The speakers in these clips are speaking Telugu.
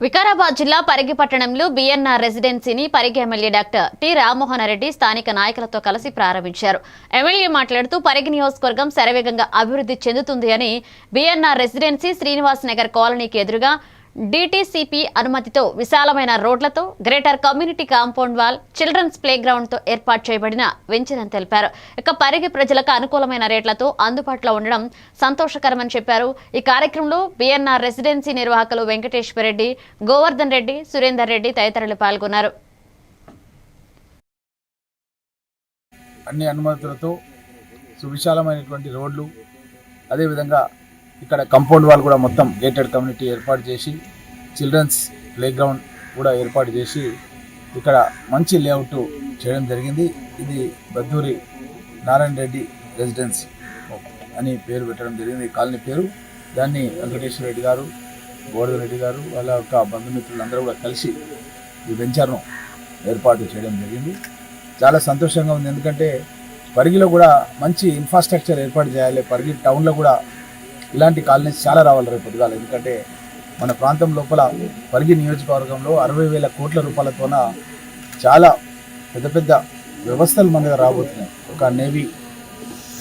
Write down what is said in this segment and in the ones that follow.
వికారాబాద్ జిల్లా పరిగి పట్టణంలో బీఎన్ఆర్ రెసిడెన్సీని Parigi MLA doctor T Rammohan Reddy స్థానిక నాయకులతో కలిసి ప్రారంభించారు. ఎమ్మెల్యే మాట్లాడుతూ పరిగి నియోజకవర్గం శరవేగంగా అభివృద్ధి చెందుతుంది అని బీఎన్ఆర్ రెసిడెన్సీ శ్రీనివాస్ నగర్ కాలనీకి ఎదురుగా డీటీసీపీ అనుమతితో విశాలమైన రోడ్లతో greater community compound wall, children's play ground తో ఏర్పాటు చేయబడిన వెంచర్ తెలిపారు. ఇక పరిగి ప్రజలకు అనుకూలమైన రేట్లతో అందుబాటులో ఉండడం సంతోషకరమని చెప్పారు. ఈ కార్యక్రమంలో బీఎన్ఆర్ రెసిడెన్సీ నిర్వాహకులు వెంకటేశ్వర రెడ్డి, గోవర్ధన్ రెడ్డి, సురేందర్ రెడ్డి తదితరులు పాల్గొన్నారు. అన్ని అనుమతులతో సువిశాలమైనటువంటి రోడ్లు, అదేవిధంగా ఇక్కడ కంపౌండ్ వాల్ కూడా మొత్తం గేటెడ్ కమ్యూనిటీ ఏర్పాటు చేసి, చిల్డ్రన్స్ ప్లే గ్రౌండ్ కూడా ఏర్పాటు చేసి ఇక్కడ మంచి లేఅవుట్ చేయడం జరిగింది. ఇది బద్దూరి నారాయణ రెడ్డి రెసిడెన్స్ అని పేరు పెట్టడం జరిగింది. ఈ కాలనీ పేరు. దాన్ని వెంకటేశ్వర రెడ్డి గారు, గోవర్ధన్ రెడ్డి గారు వాళ్ళ యొక్క బంధుమిత్రులందరూ కూడా కలిసి ఈ వెంచర్ను ఏర్పాటు చేయడం జరిగింది. చాలా సంతోషంగా ఉంది. ఎందుకంటే పరిగిలో కూడా మంచి ఇన్ఫ్రాస్ట్రక్చర్ ఏర్పాటు చేయాలి. పరిగి టౌన్లో కూడా ఇలాంటి కాలనీస్ చాలా రావాలి రేపు పొద్దుగాల. ఎందుకంటే మన ప్రాంతం లోపల పరిగి నియోజకవర్గంలో 60,000 కోట్ల రూపాయలతోన చాలా పెద్ద పెద్ద వ్యవస్థలు మన దగ్గర రాబోతున్నాయి. ఒక నేవీ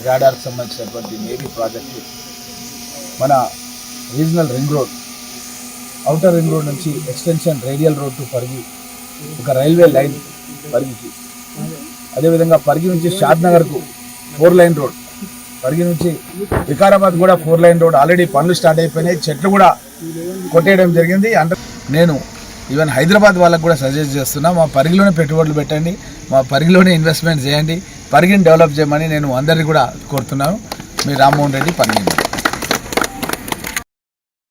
రాడార్కి సంబంధించినటువంటి నేవీ ప్రాజెక్టు, మన regional ring road, outer ring road నుంచి extension radial road to Parigi, ఒక రైల్వే లైన్ పరిగికి, అదేవిధంగా పరిగి నుంచి షాద్నగర్కు 4 లైన్ రోడ్, పరిగి నుంచి వికారాబాద్ కూడా 4 లైన్ రోడ్ ఆల్రెడీ పనులు స్టార్ట్ అయిపోయినాయి. చెట్లు కూడా కొట్టేయడం జరిగింది. నేను ఈవెన్ హైదరాబాద్ వాళ్ళకు కూడా సజెస్ట్ చేస్తున్నా, మా పరిగిలోనే పెట్టుబడులు పెట్టండి, మా పరిగిలోనే ఇన్వెస్ట్మెంట్ చేయండి, పరిగిని డెవలప్ చేయమని నేను అందరినీ కూడా కోరుతున్నాను. మీ రామ్మోహన్ రెడ్డి, పరిగి.